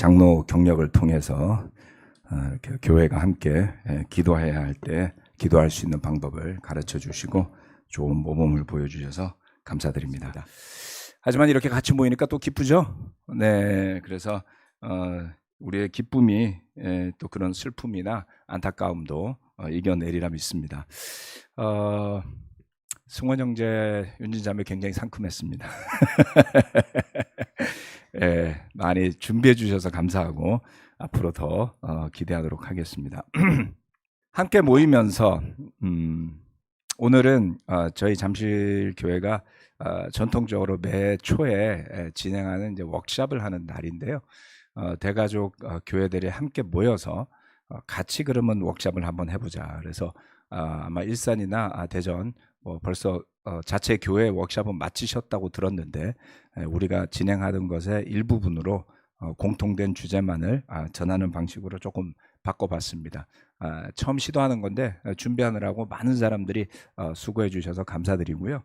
장로 경력을 통해서 이렇게 교회가 함께 기도해야 할 때 기도할 수 있는 방법을 가르쳐 주시고 좋은 모범을 보여주셔서 감사드립니다. 하지만 이렇게 같이 모이니까 또 기쁘죠? 네, 그래서 우리의 기쁨이 또 그런 슬픔이나 안타까움도 이겨내리라 믿습니다. 승원 형제, 윤진 자매 굉장히 상큼했습니다. 많이 준비해 주셔서 감사하고 앞으로 더 기대하도록 하겠습니다. 함께 모이면서 오늘은 저희 잠실교회가 전통적으로 매 초에 진행하는 이제 워크숍을 하는 날인데요. 대가족 교회들이 함께 모여서 같이 그러면 워크숍을 한번 해보자. 그래서 아마 일산이나 대전 벌써 자체 교회 워크숍은 마치셨다고 들었는데 우리가 진행하던 것의 일부분으로 공통된 주제만을 전하는 방식으로 조금 바꿔봤습니다. 처음 시도하는 건데 준비하느라고 많은 사람들이 수고해 주셔서 감사드리고요.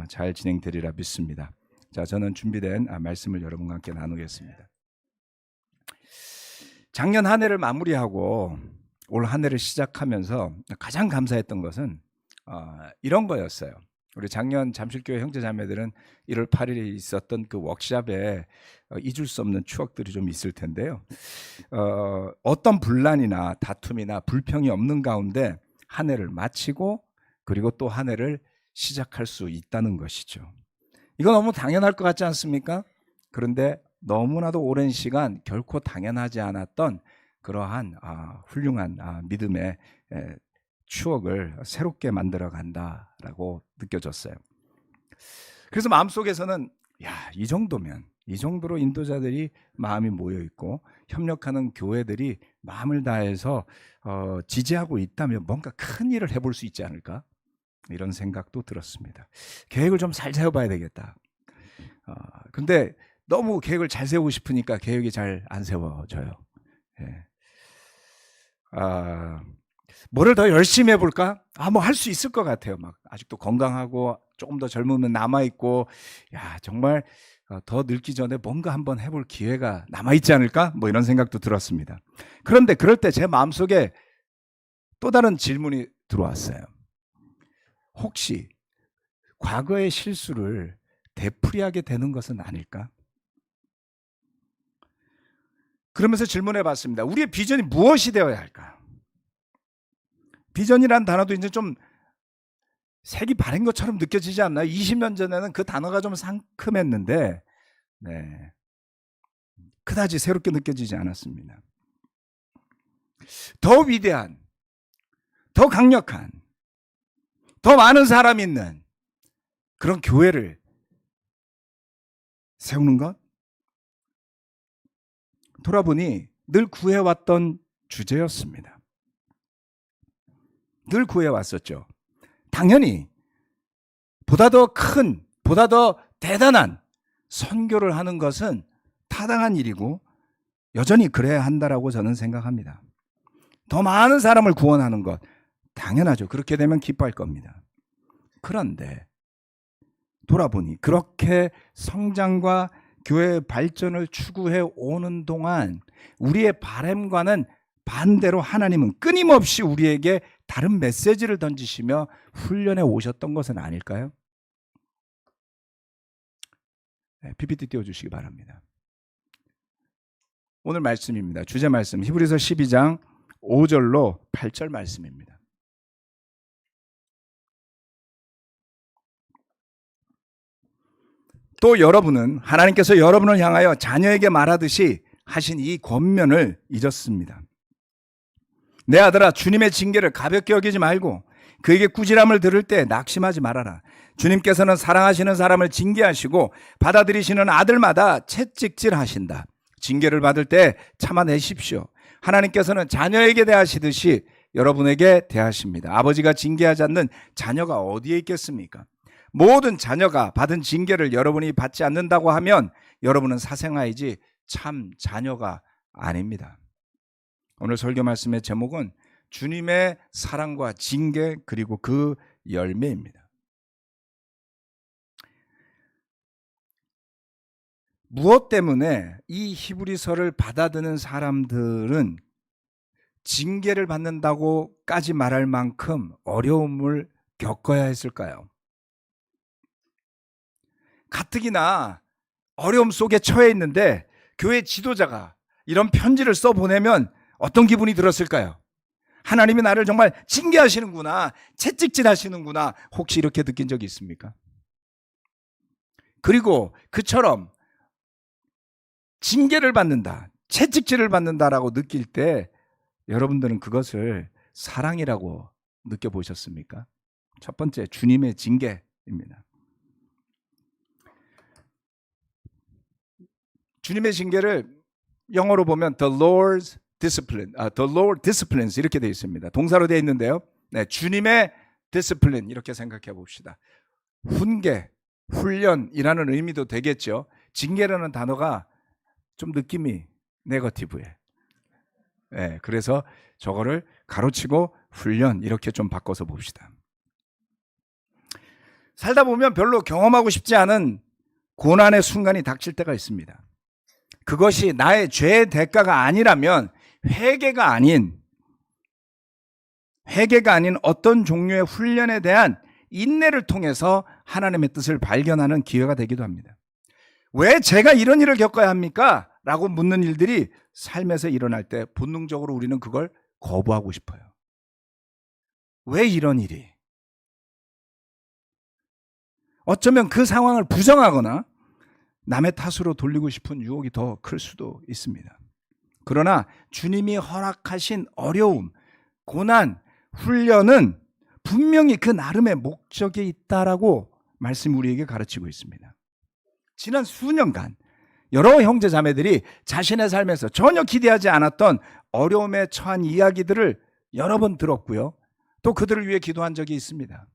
잘 진행되리라 믿습니다. 자, 저는 준비된 말씀을 여러분과 함께 나누겠습니다. 작년 한 해를 마무리하고 올 한 해를 시작하면서 가장 감사했던 것은 이런 거였어요. 우리 작년 잠실교회 형제자매들은 1월 8일에 있었던 그 워크숍에 잊을 수 없는 추억들이 좀 있을 텐데요. 어떤 분란이나 다툼이나 불평이 없는 가운데 한 해를 마치고 그리고 또 한 해를 시작할 수 있다는 것이죠. 이거 너무 당연할 것 같지 않습니까? 그런데 너무나도 오랜 시간 결코 당연하지 않았던 그러한 훌륭한 믿음의 추억을 새롭게 만들어 간다라고 느껴졌어요. 그래서 마음속에서는 이 정도면 이 정도로 인도자들이 마음이 모여 있고 협력하는 교회들이 마음을 다해서 지지하고 있다면 뭔가 큰 일을 해볼 수 있지 않을까? 이런 생각도 들었습니다. 계획을 좀 잘 세워봐야 되겠다. 근데 너무 계획을 잘 세우고 싶으니까 계획이 잘 안 세워져요. 뭐를 더 열심히 해볼까? 뭐 할 수 있을 것 같아요. 막 아직도 건강하고 조금 더 젊으면 남아 있고, 정말 더 늙기 전에 뭔가 한번 해볼 기회가 남아 있지 않을까? 뭐 이런 생각도 들었습니다. 그런데 그럴 때 제 마음속에 또 다른 질문이 들어왔어요. 혹시 과거의 실수를 되풀이하게 되는 것은 아닐까? 그러면서 질문해 봤습니다. 우리의 비전이 무엇이 되어야 할까? 비전이란 단어도 이제 좀 색이 바른 것처럼 느껴지지 않나요? 20년 전에는 그 단어가 좀 상큼했는데 그다지 새롭게 느껴지지 않았습니다. 더 위대한, 더 강력한, 더 많은 사람이 있는 그런 교회를 세우는 것? 돌아보니 늘 구해왔던 주제였습니다. 늘 구해왔었죠. 당연히 보다 더 큰, 보다 더 대단한 선교를 하는 것은 타당한 일이고 여전히 그래야 한다라고 저는 생각합니다. 더 많은 사람을 구원하는 것 당연하죠. 그렇게 되면 기뻐할 겁니다. 그런데 돌아보니 그렇게 성장과 교회의 발전을 추구해 오는 동안 우리의 바람과는 반대로 하나님은 끊임없이 우리에게 다른 메시지를 던지시며 훈련해 오셨던 것은 아닐까요? PPT 띄워주시기 바랍니다. 오늘 말씀입니다. 주제 말씀 히브리서 12장 5절로 8절 말씀입니다. 또 여러분은 하나님께서 여러분을 향하여 자녀에게 말하듯이 하신 이 권면을 잊었습니다. 내 아들아, 주님의 징계를 가볍게 여기지 말고 그에게 꾸지람을 들을 때 낙심하지 말아라. 주님께서는 사랑하시는 사람을 징계하시고 받아들이시는 아들마다 채찍질하신다. 징계를 받을 때 참아내십시오. 하나님께서는 자녀에게 대하시듯이 여러분에게 대하십니다. 아버지가 징계하지 않는 자녀가 어디에 있겠습니까? 모든 자녀가 받은 징계를 여러분이 받지 않는다고 하면 여러분은 사생아이지 참 자녀가 아닙니다. 오늘 설교 말씀의 제목은 주님의 사랑과 징계 그리고 그 열매입니다. 무엇 때문에 이 히브리서를 받아드는 사람들은 징계를 받는다고까지 말할 만큼 어려움을 겪어야 했을까요? 가뜩이나 어려움 속에 처해 있는데 교회 지도자가 이런 편지를 써보내면 어떤 기분이 들었을까요? 하나님이 나를 정말 징계하시는구나, 채찍질 하시는구나, 혹시 이렇게 느낀 적이 있습니까? 그리고 그처럼 징계를 받는다, 채찍질을 받는다라고 느낄 때 여러분들은 그것을 사랑이라고 느껴보셨습니까? 첫 번째, 주님의 징계입니다. 주님의 징계를 영어로 보면 the Lord's discipline, the Lord disciplines 이렇게 되어 있습니다. 동사로 되어 있는데요. 네, 주님의 discipline 이렇게 생각해 봅시다. 훈계, 훈련이라는 의미도 되겠죠. 징계라는 단어가 좀 느낌이 네거티브해. 네, 그래서 저거를 가로치고 훈련 이렇게 좀 바꿔서 봅시다. 살다 보면 별로 경험하고 싶지 않은 고난의 순간이 닥칠 때가 있습니다. 그것이 나의 죄의 대가가 아니라면 회개가 아닌 어떤 종류의 훈련에 대한 인내를 통해서 하나님의 뜻을 발견하는 기회가 되기도 합니다. 왜 제가 이런 일을 겪어야 합니까? 라고 묻는 일들이 삶에서 일어날 때 본능적으로 우리는 그걸 거부하고 싶어요. 왜 이런 일이? 어쩌면 그 상황을 부정하거나 남의 탓으로 돌리고 싶은 유혹이 더 클 수도 있습니다. 그러나 주님이 허락하신 어려움, 고난, 훈련은 분명히 그 나름의 목적이 있다라고 말씀이 우리에게 가르치고 있습니다. 지난 수년간 여러 형제 자매들이 자신의 삶에서 전혀 기대하지 않았던 어려움에 처한 이야기들을 여러 번 들었고요. 또 그들을 위해 기도한 적이 있습니다.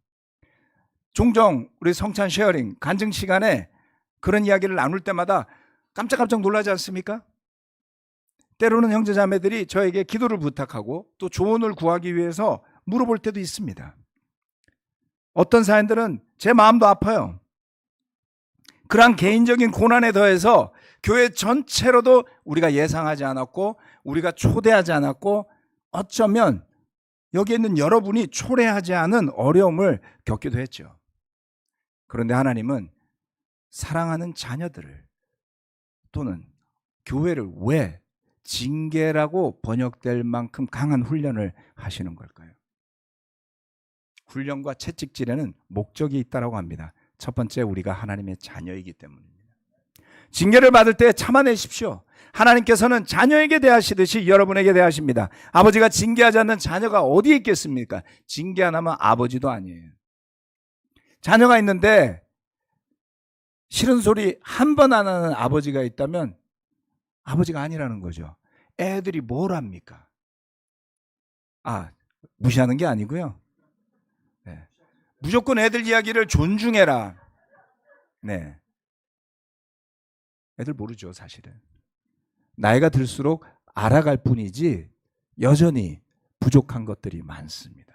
종종 우리 성찬 쉐어링, 간증 시간에 그런 이야기를 나눌 때마다 깜짝깜짝 놀라지 않습니까? 때로는 형제 자매들이 저에게 기도를 부탁하고 또 조언을 구하기 위해서 물어볼 때도 있습니다. 어떤 사연들은 제 마음도 아파요. 그러한 개인적인 고난에 더해서 교회 전체로도 우리가 예상하지 않았고 우리가 초대하지 않았고 어쩌면 여기 있는 여러분이 초래하지 않은 어려움을 겪기도 했죠. 그런데 하나님은 사랑하는 자녀들을 또는 교회를 왜 징계라고 번역될 만큼 강한 훈련을 하시는 걸까요? 훈련과 채찍질에는 목적이 있다고 합니다. 첫 번째, 우리가 하나님의 자녀이기 때문입니다. 징계를 받을 때 참아내십시오. 하나님께서는 자녀에게 대하시듯이 여러분에게 대하십니다. 아버지가 징계하지 않는 자녀가 어디에 있겠습니까? 징계 안 하면 아버지도 아니에요. 자녀가 있는데 싫은 소리 한 번 안 하는 아버지가 있다면 아버지가 아니라는 거죠. 애들이 뭘 합니까? 무시하는 게 아니고요. 네. 무조건 애들 이야기를 존중해라. 네. 애들 모르죠, 사실은. 나이가 들수록 알아갈 뿐이지 여전히 부족한 것들이 많습니다.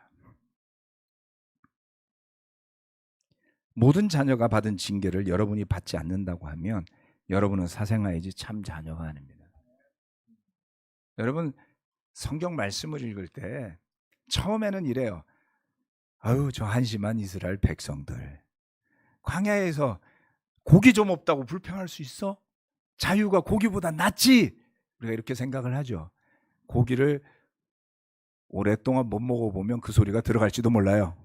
모든 자녀가 받은 징계를 여러분이 받지 않는다고 하면 여러분은 사생아이지 참 자녀가 아닙니다. 여러분 성경 말씀을 읽을 때 처음에는 이래요. 저 한심한 이스라엘 백성들. 광야에서 고기 좀 없다고 불평할 수 있어? 자유가 고기보다 낫지? 우리가 이렇게 생각을 하죠. 고기를 오랫동안 못 먹어보면 그 소리가 들어갈지도 몰라요.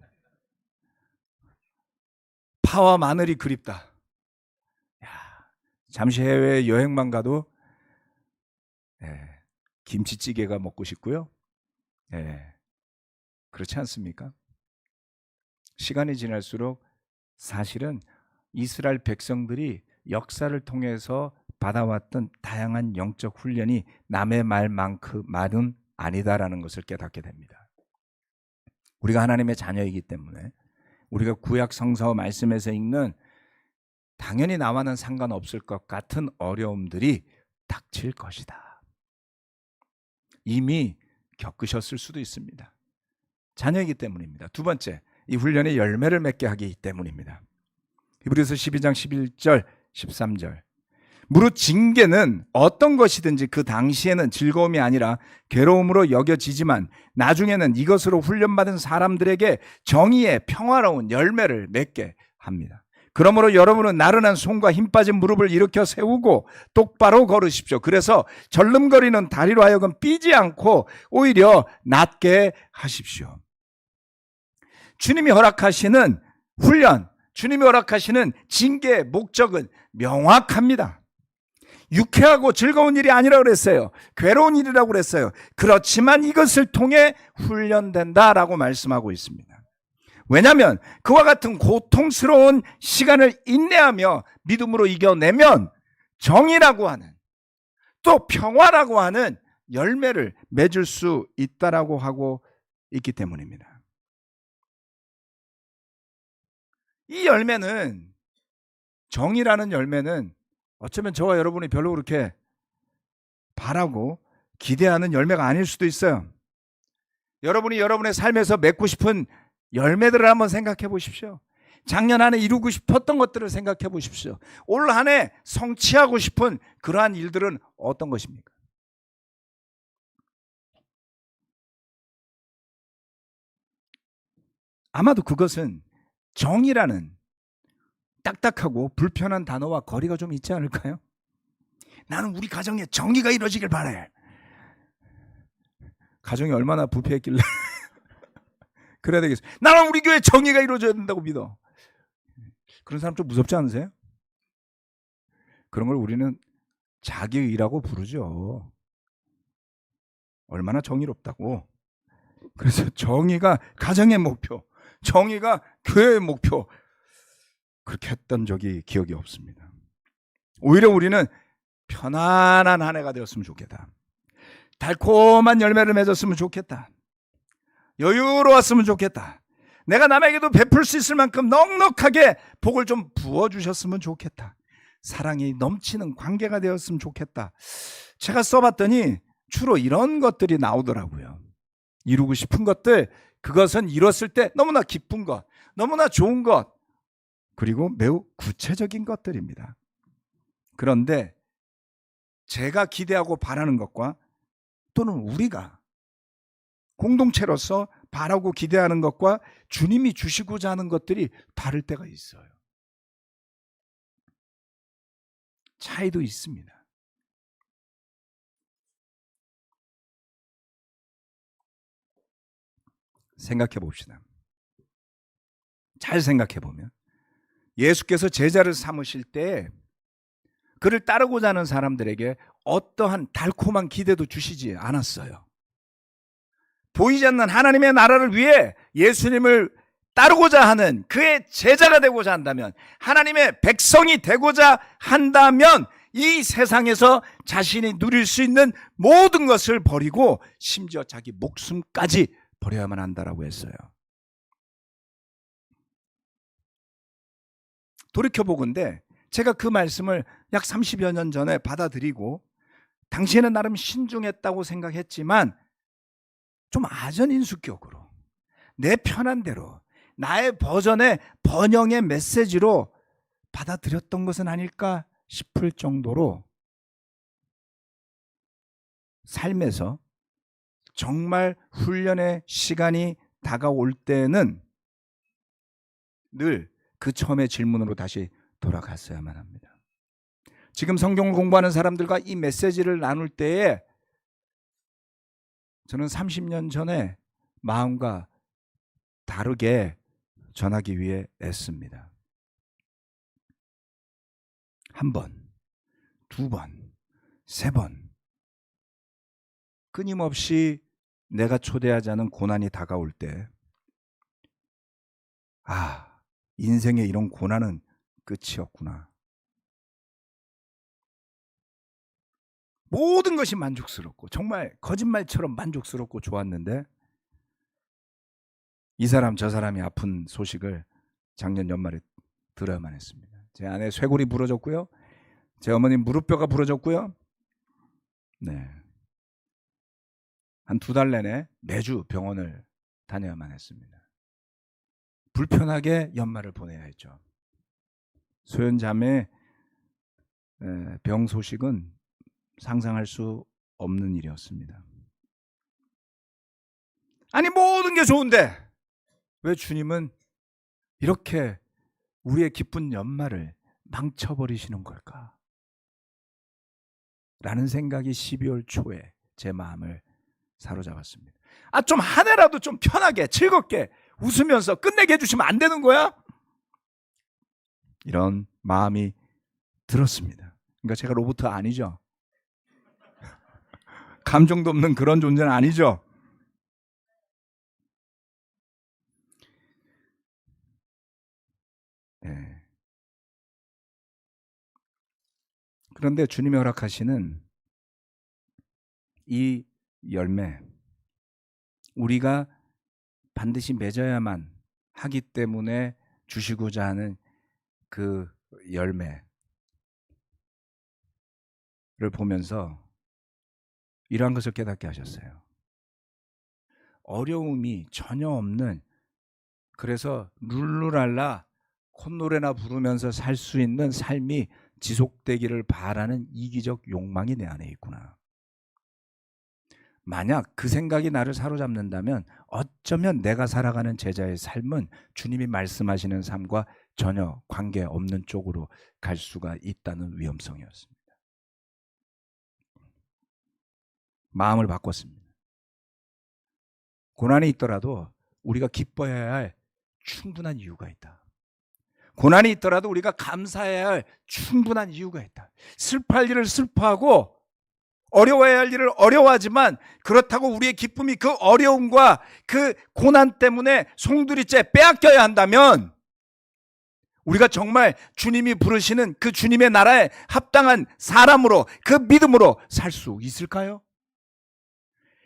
파와 마늘이 그립다. 잠시 해외 여행만 가도 김치찌개가 먹고 싶고요. 그렇지 않습니까? 시간이 지날수록 사실은 이스라엘 백성들이 역사를 통해서 받아왔던 다양한 영적 훈련이 남의 말은 아니다라는 것을 깨닫게 됩니다. 우리가 하나님의 자녀이기 때문에 우리가 구약 성서 말씀에서 읽는 당연히 나와는 상관없을 것 같은 어려움들이 닥칠 것이다. 이미 겪으셨을 수도 있습니다. 자녀이기 때문입니다. 두 번째, 이 훈련의 열매를 맺게 하기 때문입니다. 히브리서 12장 11절 13절 무릇 징계는 어떤 것이든지 그 당시에는 즐거움이 아니라 괴로움으로 여겨지지만 나중에는 이것으로 훈련받은 사람들에게 정의의 평화로운 열매를 맺게 합니다. 그러므로 여러분은 나른한 손과 힘 빠진 무릎을 일으켜 세우고 똑바로 걸으십시오. 그래서 절름거리는 다리로 하여금 삐지 않고 오히려 낫게 하십시오. 주님이 허락하시는 훈련, 주님이 허락하시는 징계의 목적은 명확합니다. 유쾌하고 즐거운 일이 아니라고 그랬어요. 괴로운 일이라고 그랬어요. 그렇지만 이것을 통해 훈련된다라고 말씀하고 있습니다. 왜냐하면 그와 같은 고통스러운 시간을 인내하며 믿음으로 이겨내면 정의라고 하는, 또 평화라고 하는 열매를 맺을 수 있다라고 하고 있기 때문입니다. 이 열매는, 정의라는 열매는 어쩌면 저와 여러분이 별로 그렇게 바라고 기대하는 열매가 아닐 수도 있어요. 여러분이 여러분의 삶에서 맺고 싶은 열매들을 한번 생각해 보십시오. 작년 한 해 이루고 싶었던 것들을 생각해 보십시오. 올 한 해 성취하고 싶은 그러한 일들은 어떤 것입니까? 아마도 그것은 정의라는 딱딱하고 불편한 단어와 거리가 좀 있지 않을까요? 나는 우리 가정에 정의가 이루어지길 바래. 가정이 얼마나 부패했길래 그래야 되겠어. 나는 우리 교회 정의가 이루어져야 된다고 믿어. 그런 사람 좀 무섭지 않으세요? 그런 걸 우리는 자기의라고 부르죠. 얼마나 정의롭다고. 그래서 정의가 가정의 목표, 정의가 교회의 목표, 그렇게 했던 적이 기억이 없습니다. 오히려 우리는 편안한 한 해가 되었으면 좋겠다. 달콤한 열매를 맺었으면 좋겠다. 여유로웠으면 좋겠다. 내가 남에게도 베풀 수 있을 만큼 넉넉하게 복을 좀 부어주셨으면 좋겠다. 사랑이 넘치는 관계가 되었으면 좋겠다. 제가 써봤더니 주로 이런 것들이 나오더라고요. 이루고 싶은 것들, 그것은 이뤘을 때 너무나 기쁜 것, 너무나 좋은 것, 그리고 매우 구체적인 것들입니다. 그런데 제가 기대하고 바라는 것과 또는 우리가 공동체로서 바라고 기대하는 것과 주님이 주시고자 하는 것들이 다를 때가 있어요. 차이도 있습니다. 생각해 봅시다. 잘 생각해 보면 예수께서 제자를 삼으실 때 그를 따르고자 하는 사람들에게 어떠한 달콤한 기대도 주시지 않았어요. 보이지 않는 하나님의 나라를 위해 예수님을 따르고자 하는 그의 제자가 되고자 한다면, 하나님의 백성이 되고자 한다면 이 세상에서 자신이 누릴 수 있는 모든 것을 버리고 심지어 자기 목숨까지 버려야만 한다라고 했어요. 돌이켜보건대 제가 그 말씀을 약 30여 년 전에 받아들이고 당시에는 나름 신중했다고 생각했지만 좀 아전인수격으로 내 편한 대로 나의 버전의 번영의 메시지로 받아들였던 것은 아닐까 싶을 정도로 삶에서 정말 훈련의 시간이 다가올 때는 늘 그 처음의 질문으로 다시 돌아갔어야만 합니다. 지금 성경을 공부하는 사람들과 이 메시지를 나눌 때에 저는 30년 전에 마음과 다르게 전하기 위해 애씁니다. 한 번, 두 번, 세 번 끊임없이 내가 초대하지 않은 고난이 다가올 때, 인생의 이런 고난은 끝이었구나. 모든 것이 만족스럽고 정말 거짓말처럼 만족스럽고 좋았는데 이 사람 저 사람이 아픈 소식을 작년 연말에 들어야만 했습니다. 제 아내 쇄골이 부러졌고요. 제 어머니 무릎뼈가 부러졌고요. 네. 한 2달 내내 매주 병원을 다녀야만 했습니다. 불편하게 연말을 보내야 했죠. 소연자매 병 소식은 상상할 수 없는 일이었습니다. 아니 모든 게 좋은데 왜 주님은 이렇게 우리의 기쁜 연말을 망쳐버리시는 걸까? 라는 생각이 12월 초에 제 마음을 사로잡았습니다. 좀 한 해라도 좀 편하게 즐겁게 웃으면서 끝내게 해주시면 안 되는 거야? 이런 마음이 들었습니다. 그러니까 제가 로봇 아니죠. 감정도 없는 그런 존재는 아니죠. 네. 그런데 주님이 허락하시는 이 열매, 우리가 반드시 맺어야만 하기 때문에 주시고자 하는 그 열매를 보면서 이러한 것을 깨닫게 하셨어요. 어려움이 전혀 없는, 그래서 룰루랄라 콧노래나 부르면서 살 수 있는 삶이 지속되기를 바라는 이기적 욕망이 내 안에 있구나. 만약 그 생각이 나를 사로잡는다면 어쩌면 내가 살아가는 제자의 삶은 주님이 말씀하시는 삶과 전혀 관계없는 쪽으로 갈 수가 있다는 위험성이었습니다. 마음을 바꿨습니다. 고난이 있더라도 우리가 기뻐해야 할 충분한 이유가 있다. 고난이 있더라도 우리가 감사해야 할 충분한 이유가 있다. 슬퍼할 일을 슬퍼하고 어려워해야 할 일을 어려워하지만 그렇다고 우리의 기쁨이 그 어려움과 그 고난 때문에 송두리째 빼앗겨야 한다면 우리가 정말 주님이 부르시는 그 주님의 나라에 합당한 사람으로, 그 믿음으로 살 수 있을까요?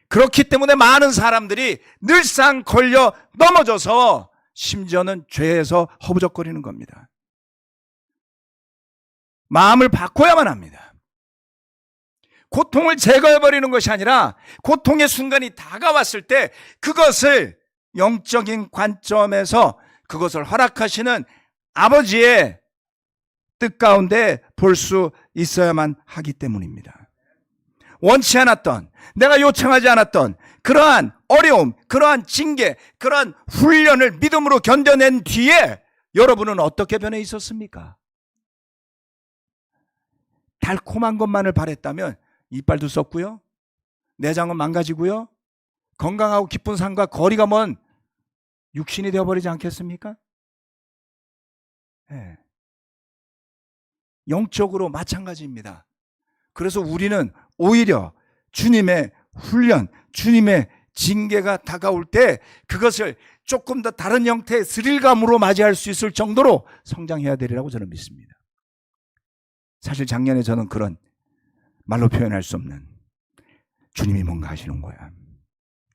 그렇기 때문에 많은 사람들이 늘상 걸려 넘어져서 심지어는 죄에서 허부적거리는 겁니다. 마음을 바꿔야만 합니다. 고통을 제거해버리는 것이 아니라 고통의 순간이 다가왔을 때 그것을 영적인 관점에서 그것을 허락하시는 아버지의 뜻 가운데 볼 수 있어야만 하기 때문입니다. 원치 않았던, 내가 요청하지 않았던 그러한 어려움, 그러한 징계, 그러한 훈련을 믿음으로 견뎌낸 뒤에 여러분은 어떻게 변해 있었습니까? 달콤한 것만을 바랬다면 이빨도 썩고요, 내장은 망가지고요, 건강하고 기쁜 삶과 거리가 먼 육신이 되어버리지 않겠습니까? 네. 영적으로 마찬가지입니다. 그래서 우리는 오히려 주님의 훈련, 주님의 징계가 다가올 때 그것을 조금 더 다른 형태의 스릴감으로 맞이할 수 있을 정도로 성장해야 되리라고 저는 믿습니다. 사실 작년에 저는 그런 말로 표현할 수 없는, 주님이 뭔가 하시는 거야,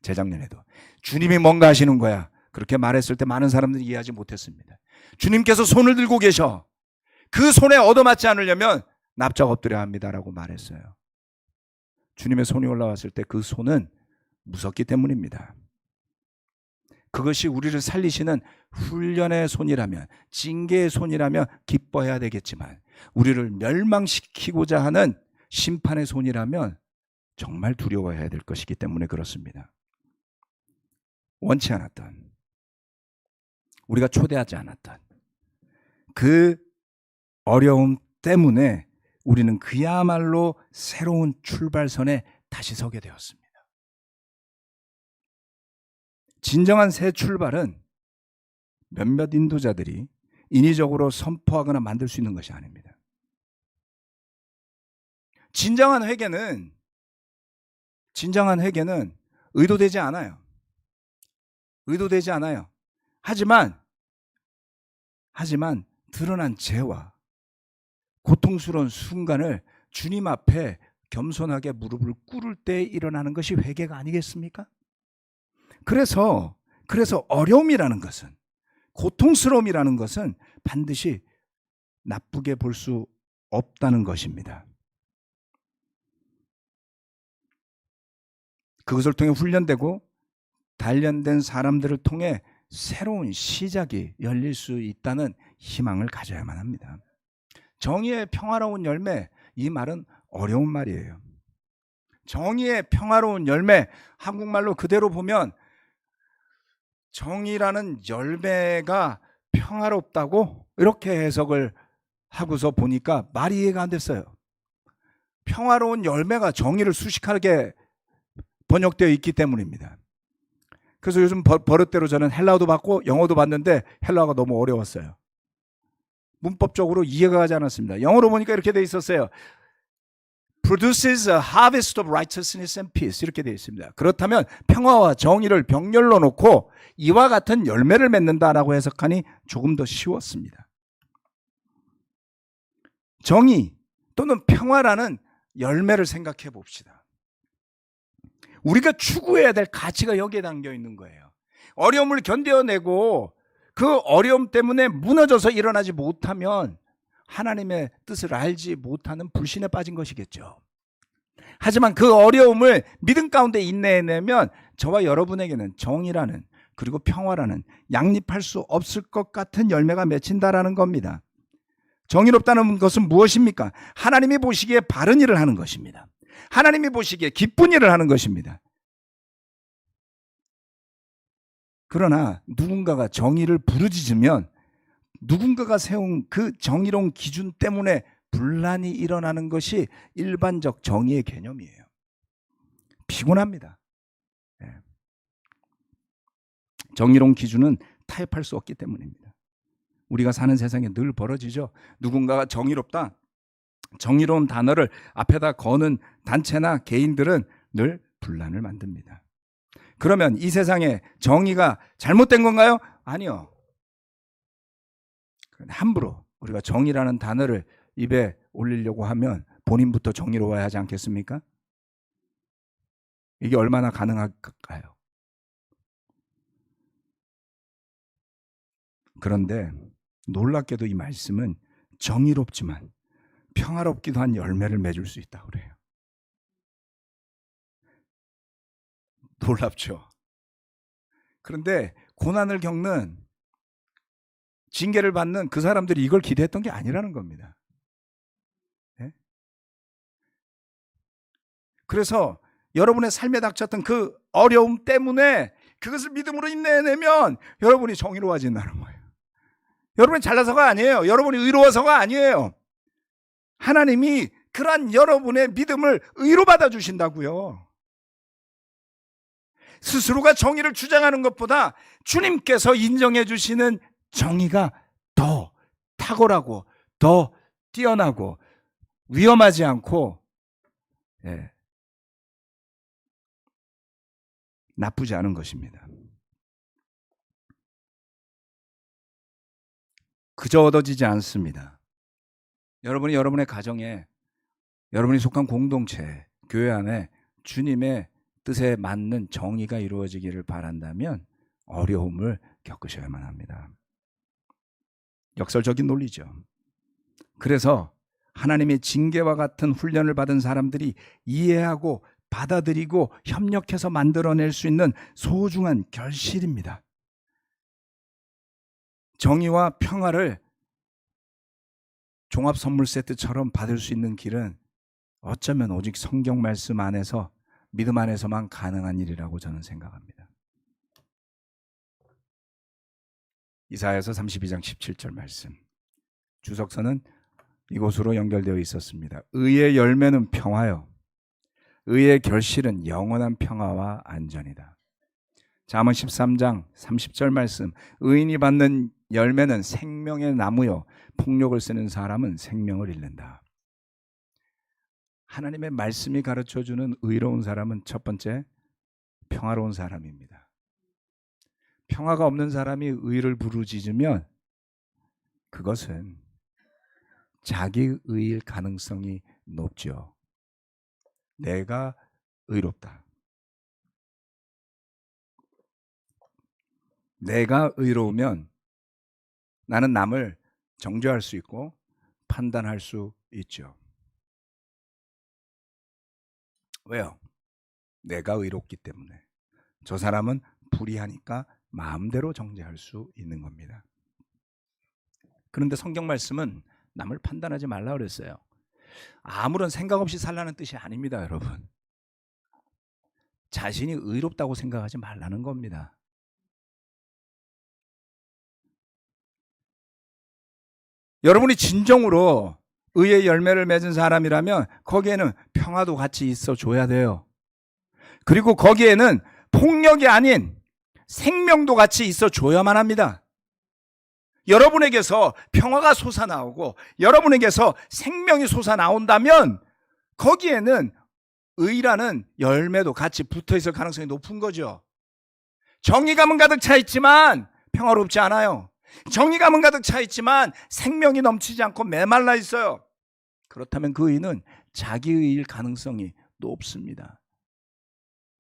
재작년에도 주님이 뭔가 하시는 거야, 그렇게 말했을 때 많은 사람들이 이해하지 못했습니다. 주님께서 손을 들고 계셔, 그 손에 얻어맞지 않으려면 납작 엎드려야 합니다라고 말했어요. 주님의 손이 올라왔을 때 그 손은 무섭기 때문입니다. 그것이 우리를 살리시는 훈련의 손이라면, 징계의 손이라면 기뻐해야 되겠지만, 우리를 멸망시키고자 하는 심판의 손이라면 정말 두려워해야 될 것이기 때문에 그렇습니다. 원치 않았던, 우리가 초대하지 않았던 그 어려움 때문에 우리는 그야말로 새로운 출발선에 다시 서게 되었습니다. 진정한 새 출발은 몇몇 인도자들이 인위적으로 선포하거나 만들 수 있는 것이 아닙니다. 진정한 회개는 의도되지 않아요. 의도되지 않아요. 하지만 드러난 죄와 고통스러운 순간을 주님 앞에 겸손하게 무릎을 꿇을 때 일어나는 것이 회개가 아니겠습니까? 그래서 어려움이라는 것은, 고통스러움이라는 것은 반드시 나쁘게 볼 수 없다는 것입니다. 그것을 통해 훈련되고 단련된 사람들을 통해 새로운 시작이 열릴 수 있다는 희망을 가져야만 합니다. 정의의 평화로운 열매, 이 말은 어려운 말이에요. 정의의 평화로운 열매, 한국말로 그대로 보면 정의라는 열매가 평화롭다고 이렇게 해석을 하고서 보니까 말이 이해가 안 됐어요. 평화로운 열매가 정의를 수식하게 번역되어 있기 때문입니다. 그래서 요즘 버릇대로 저는 헬라어도 받고 영어도 받는데 헬라어가 너무 어려웠어요. 문법적으로 이해가 가지 않았습니다. 영어로 보니까 이렇게 돼 있었어요. produces a harvest of righteousness and peace, 이렇게 되어 있습니다. 그렇다면 평화와 정의를 병렬로 놓고 이와 같은 열매를 맺는다라고 해석하니 조금 더 쉬웠습니다. 정의 또는 평화라는 열매를 생각해 봅시다. 우리가 추구해야 될 가치가 여기에 담겨 있는 거예요. 어려움을 견뎌내고 그 어려움 때문에 무너져서 일어나지 못하면 하나님의 뜻을 알지 못하는 불신에 빠진 것이겠죠. 하지만 그 어려움을 믿음 가운데 인내해내면 저와 여러분에게는 정의라는, 그리고 평화라는 양립할 수 없을 것 같은 열매가 맺힌다라는 겁니다. 정의롭다는 것은 무엇입니까? 하나님이 보시기에 바른 일을 하는 것입니다. 하나님이 보시기에 기쁜 일을 하는 것입니다. 그러나 누군가가 정의를 부르짖으면 누군가가 세운 그 정의로운 기준 때문에 분란이 일어나는 것이 일반적 정의의 개념이에요. 피곤합니다. 정의로운 기준은 타협할 수 없기 때문입니다. 우리가 사는 세상에 늘 벌어지죠. 누군가가 정의롭다, 정의로운 단어를 앞에다 거는 단체나 개인들은 늘 분란을 만듭니다. 그러면 이 세상에 정의가 잘못된 건가요? 아니요. 함부로 우리가 정의라는 단어를 입에 올리려고 하면 본인부터 정의로워야 하지 않겠습니까? 이게 얼마나 가능할까요? 그런데 놀랍게도 이 말씀은 정의롭지만 평화롭기도 한 열매를 맺을 수 있다고 그래요. 놀랍죠? 그런데 고난을 겪는, 징계를 받는 그 사람들이 이걸 기대했던 게 아니라는 겁니다. 네? 그래서 여러분의 삶에 닥쳤던 그 어려움 때문에 그것을 믿음으로 인내해내면 여러분이 정의로워진다는 거예요. 여러분이 잘나서가 아니에요. 여러분이 의로워서가 아니에요. 하나님이 그러한 여러분의 믿음을 의로 받아주신다고요. 스스로가 정의를 주장하는 것보다 주님께서 인정해 주시는 정의가 더 탁월하고 더 뛰어나고 위험하지 않고 나쁘지 않은 것입니다. 그저 얻어지지 않습니다. 여러분이 여러분의 가정에, 여러분이 속한 공동체, 교회 안에 주님의 뜻에 맞는 정의가 이루어지기를 바란다면 어려움을 겪으셔야만 합니다. 역설적인 논리죠. 그래서 하나님의 징계와 같은 훈련을 받은 사람들이 이해하고 받아들이고 협력해서 만들어낼 수 있는 소중한 결실입니다. 정의와 평화를 종합 선물 세트처럼 받을 수 있는 길은 어쩌면 오직 성경 말씀 안에서, 믿음 안에서만 가능한 일이라고 저는 생각합니다. 이사야서 32장 17절 말씀, 주석서는 이곳으로 연결되어 있었습니다. 의의 열매는 평화요, 의의 결실은 영원한 평화와 안전이다. 잠언 13장 30절 말씀, 의인이 받는 열매는 생명의 나무요, 폭력을 쓰는 사람은 생명을 잃는다. 하나님의 말씀이 가르쳐주는 의로운 사람은 첫 번째, 평화로운 사람입니다. 평화가 없는 사람이 의를 부르짖으면 그것은 자기 의일 가능성이 높죠. 내가 의롭다, 내가 의로우면 나는 남을 정죄할 수 있고 판단할 수 있죠. 왜요? 내가 의롭기 때문에. 저 사람은 불의하니까 마음대로 정죄할 수 있는 겁니다. 그런데 성경 말씀은 남을 판단하지 말라 그랬어요. 아무런 생각 없이 살라는 뜻이 아닙니다, 여러분. 자신이 의롭다고 생각하지 말라는 겁니다. 여러분이 진정으로 의의 열매를 맺은 사람이라면 거기에는 평화도 같이 있어 줘야 돼요. 그리고 거기에는 폭력이 아닌 생명도 같이 있어 줘야만 합니다. 여러분에게서 평화가 솟아나오고 여러분에게서 생명이 솟아나온다면 거기에는 의라는 열매도 같이 붙어 있을 가능성이 높은 거죠. 정의감은 가득 차 있지만 평화롭지 않아요. 정의감은 가득 차 있지만 생명이 넘치지 않고 메말라 있어요. 그렇다면 그 의는 자기의일 가능성이 높습니다.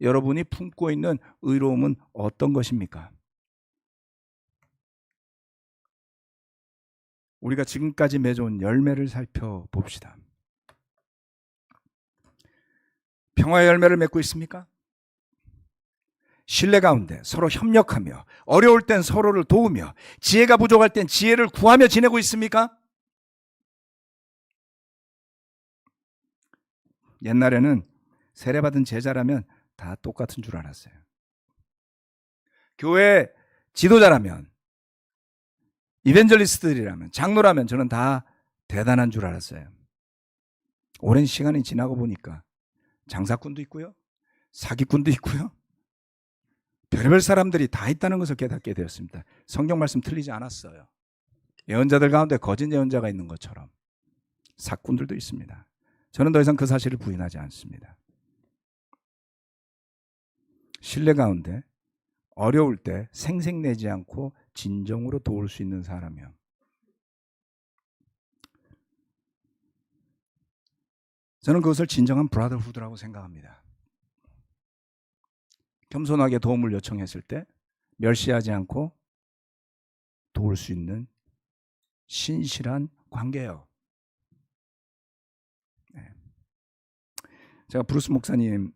여러분이 품고 있는 의로움은 어떤 것입니까? 우리가 지금까지 맺어온 열매를 살펴봅시다. 평화의 열매를 맺고 있습니까? 신뢰 가운데 서로 협력하며 어려울 땐 서로를 도우며 지혜가 부족할 땐 지혜를 구하며 지내고 있습니까? 옛날에는 세례받은 제자라면 다 똑같은 줄 알았어요. 교회 지도자라면, 이벤젤리스트들이라면, 장로라면 저는 다 대단한 줄 알았어요. 오랜 시간이 지나고 보니까 장사꾼도 있고요, 사기꾼도 있고요, 별별 사람들이 다 있다는 것을 깨닫게 되었습니다. 성경 말씀 틀리지 않았어요. 예언자들 가운데 거짓 예언자가 있는 것처럼 사꾼들도 있습니다. 저는 더 이상 그 사실을 부인하지 않습니다. 신뢰 가운데 어려울 때 생색내지 않고 진정으로 도울 수 있는 사람이요. 저는 그것을 진정한 브라더후드라고 생각합니다. 겸손하게 도움을 요청했을 때 멸시하지 않고 도울 수 있는 신실한 관계예요. 네. 제가 브루스 목사님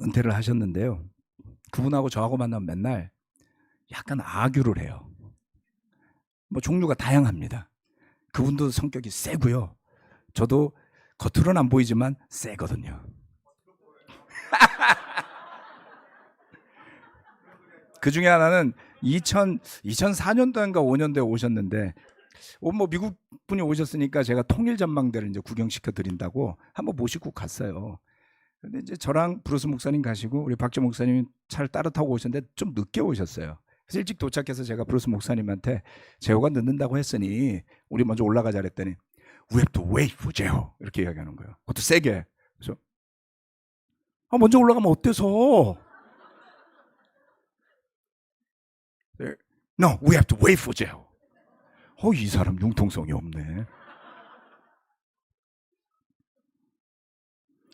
은퇴를 하셨는데요. 그분하고 저하고 만나면 맨날 약간 아규를 해요. 뭐 종류가 다양합니다. 그분도 성격이 세고요. 저도 겉으로는 안 보이지만 세거든요. 그 중에 하나는 2004년도인가 5년도에 오셨는데, 뭐 미국 분이 오셨으니까 제가 통일 전망대를 이제 구경시켜 드린다고 한번 모시고 갔어요. 근데 이제 저랑 브루스 목사님 가시고 우리 박재 목사님이 차를 따로 타고 오셨는데 좀 늦게 오셨어요. 그래서 일찍 도착해서 제가 브루스 목사님한테 재호가 늦는다고 했으니 우리 먼저 올라가자 그랬더니 We have to wait for 재호 이렇게 이야기하는 거예요. 그것도 세게. 그래서 먼저 올라가면 어때서? No, we have to wait for 재호. 이 사람 융통성이 없네.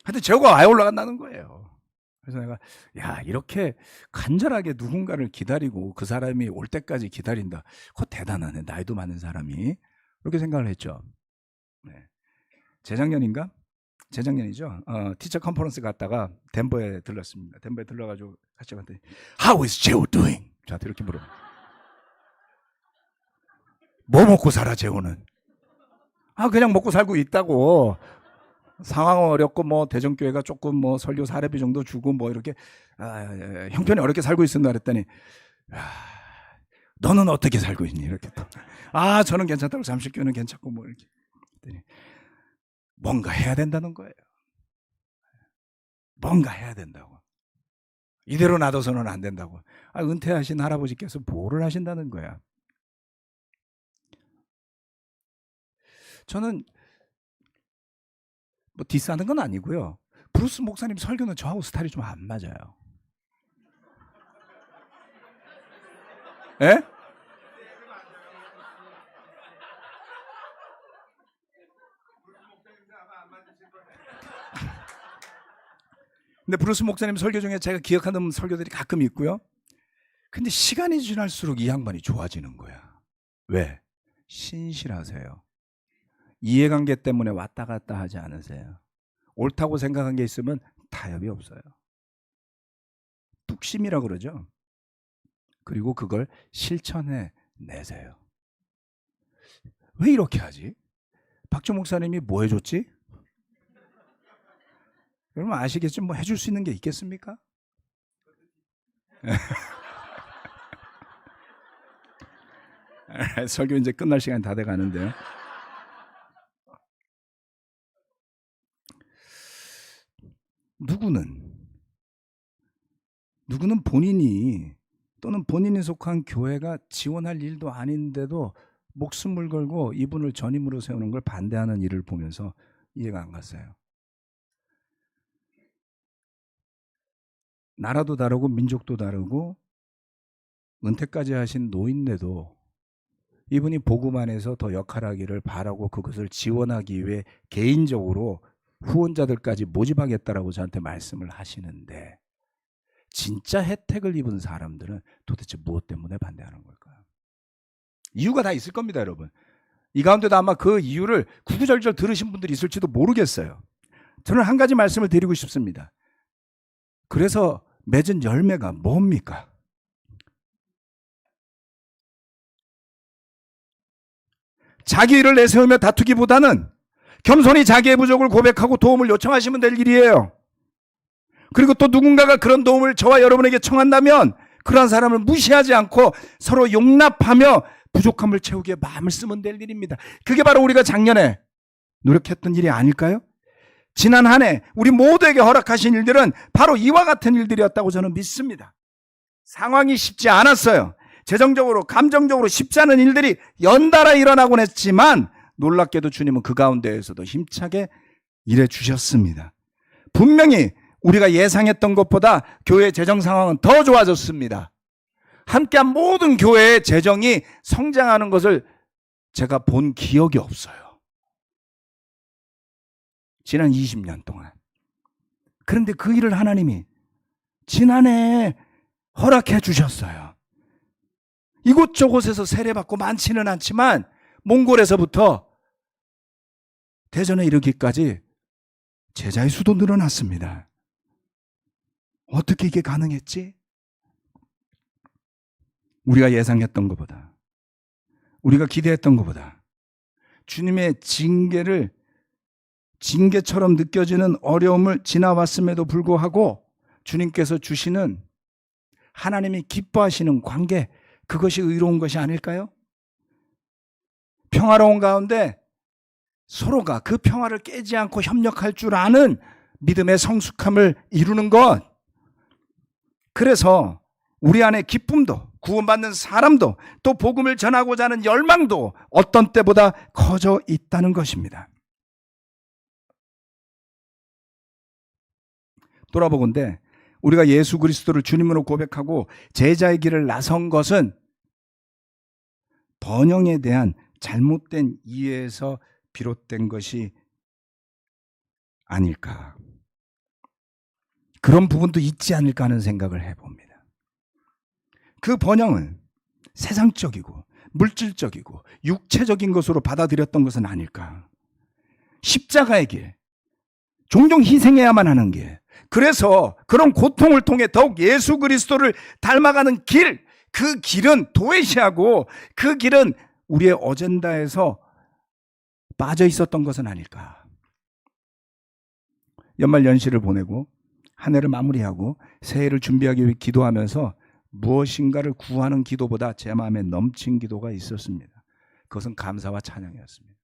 하여튼 재호가 아예 올라간다는 거예요. 그래서 내가 이렇게 간절하게 누군가를 기다리고 그 사람이 올 때까지 기다린다. 그거 대단하네. 나이도 많은 사람이. 그렇게 생각을 했죠. 네. 재작년인가? 재작년이죠. 티처 컨퍼런스 갔다가 덴버에 들렀습니다. 덴버에 들러가지고 같이 갔더니 How is Jeo doing? 저한테 이렇게 물어요. 뭐 먹고 살아 재호는? 그냥 먹고 살고 있다고. 상황 어렵고 뭐 대전교회가 조금 뭐 설교 사례비 정도 주고 뭐 이렇게 형편이 어렵게 살고 있었나 그랬더니 너는 어떻게 살고 있니? 이렇게 또 저는 괜찮다고 잠실교회는 괜찮고 뭐 이렇게 그랬더니 뭔가 해야 된다는 거예요. 뭔가 해야 된다고. 이대로 놔둬서는 안 된다고. 은퇴하신 할아버지께서 뭐를 하신다는 거야. 저는 뭐 디스하는 건 아니고요. 브루스 목사님 설교는 저하고 스타일이 좀 안 맞아요. 예? 근데 브루스 목사님 설교 중에 제가 기억하는 설교들이 가끔 있고요. 근데 시간이 지날수록 이 양반이 좋아지는 거야. 왜? 신실하세요. 이해관계 때문에 왔다 갔다 하지 않으세요. 옳다고 생각한 게 있으면 타협이 없어요. 뚝심이라고 그러죠. 그리고 그걸 실천해 내세요. 왜 이렇게 하지? 박주 목사님이 뭐 해줬지? 여러분 아시겠죠? 뭐 해줄 수 있는 게 있겠습니까? 설교 이제 끝날 시간이 다 돼가는데요. 누구는 본인이 또는 본인이 속한 교회가 지원할 일도 아닌데도 목숨을 걸고 이분을 전임으로 세우는 걸 반대하는 일을 보면서 이해가 안 갔어요. 나라도 다르고 민족도 다르고 은퇴까지 하신 노인네도 이분이 복음 안에서 더 역할하기를 바라고 그것을 지원하기 위해 개인적으로 후원자들까지 모집하겠다라고 저한테 말씀을 하시는데, 진짜 혜택을 입은 사람들은 도대체 무엇 때문에 반대하는 걸까요? 이유가 다 있을 겁니다, 여러분. 이 가운데도 아마 그 이유를 구구절절 들으신 분들이 있을지도 모르겠어요. 저는 한 가지 말씀을 드리고 싶습니다. 그래서 맺은 열매가 뭡니까? 자기 일을 내세우며 다투기보다는 겸손히 자기의 부족을 고백하고 도움을 요청하시면 될 일이에요. 그리고 또 누군가가 그런 도움을 저와 여러분에게 청한다면 그러한 사람을 무시하지 않고 서로 용납하며 부족함을 채우기에 마음을 쓰면 될 일입니다. 그게 바로 우리가 작년에 노력했던 일이 아닐까요? 지난 한 해 우리 모두에게 허락하신 일들은 바로 이와 같은 일들이었다고 저는 믿습니다. 상황이 쉽지 않았어요. 재정적으로 감정적으로 쉽지 않은 일들이 연달아 일어나곤 했지만 놀랍게도 주님은 그 가운데에서도 힘차게 일해 주셨습니다. 분명히 우리가 예상했던 것보다 교회의 재정 상황은 더 좋아졌습니다. 함께한 모든 교회의 재정이 성장하는 것을 제가 본 기억이 없어요. 지난 20년 동안. 그런데 그 일을 하나님이 지난해에 허락해 주셨어요. 이곳저곳에서 세례받고 많지는 않지만 몽골에서부터 대전에 이르기까지 제자의 수도 늘어났습니다. 어떻게 이게 가능했지? 우리가 예상했던 것보다, 우리가 기대했던 것보다 주님의 징계처럼 느껴지는 어려움을 지나왔음에도 불구하고 주님께서 주시는 하나님이 기뻐하시는 관계, 그것이 의로운 것이 아닐까요? 평화로운 가운데 서로가 그 평화를 깨지 않고 협력할 줄 아는 믿음의 성숙함을 이루는 것. 그래서 우리 안에 기쁨도, 구원받는 사람도, 또 복음을 전하고자 하는 열망도 어떤 때보다 커져 있다는 것입니다. 돌아보건대 우리가 예수 그리스도를 주님으로 고백하고 제자의 길을 나선 것은 번영에 대한 잘못된 이해에서 비롯된 것이 아닐까. 그런 부분도 있지 않을까 하는 생각을 해봅니다. 그 번영은 세상적이고 물질적이고 육체적인 것으로 받아들였던 것은 아닐까. 십자가의 길, 종종 희생해야만 하는 길, 그래서 그런 고통을 통해 더욱 예수 그리스도를 닮아가는 길, 그 길은 도외시하고 그 길은 우리의 어젠다에서 빠져 있었던 것은 아닐까. 연말 연시를 보내고 한 해를 마무리하고 새해를 준비하기 위해 기도하면서 무엇인가를 구하는 기도보다 제 마음에 넘친 기도가 있었습니다. 그것은 감사와 찬양이었습니다.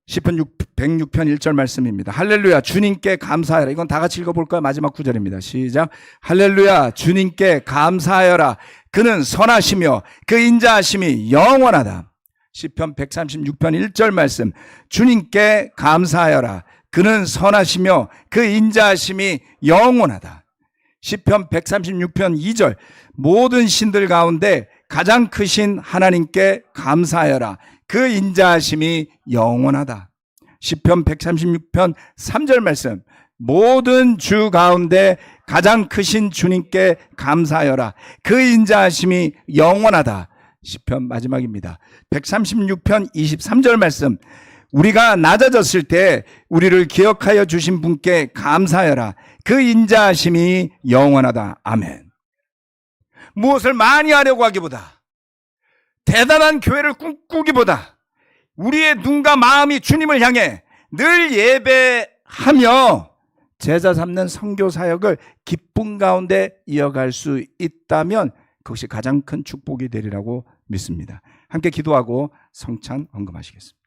시편 106편 1절 말씀입니다. 할렐루야 주님께 감사하여라. 이건 다 같이 읽어볼까요? 마지막 구절입니다. 시작. 할렐루야 주님께 감사하여라. 그는 선하시며 그 인자하심이 영원하다. 시편 136편 1절 말씀. 주님께 감사하여라. 그는 선하시며 그 인자하심이 영원하다. 시편 136편 2절. 모든 신들 가운데 가장 크신 하나님께 감사하여라. 그 인자하심이 영원하다. 시편 136편 3절 말씀. 모든 주 가운데 가장 크신 주님께 감사하여라. 그 인자하심이 영원하다. 시편 마지막입니다. 136편 23절 말씀. 우리가 낮아졌을 때 우리를 기억하여 주신 분께 감사하여라. 그 인자하심이 영원하다. 아멘. 무엇을 많이 하려고 하기보다 대단한 교회를 꿈꾸기보다 우리의 눈과 마음이 주님을 향해 늘 예배하며 제자 삼는 선교 사역을 기쁨 가운데 이어갈 수 있다면 그것이 가장 큰 축복이 되리라고 믿습니다. 함께 기도하고 성찬 헌금하시겠습니다.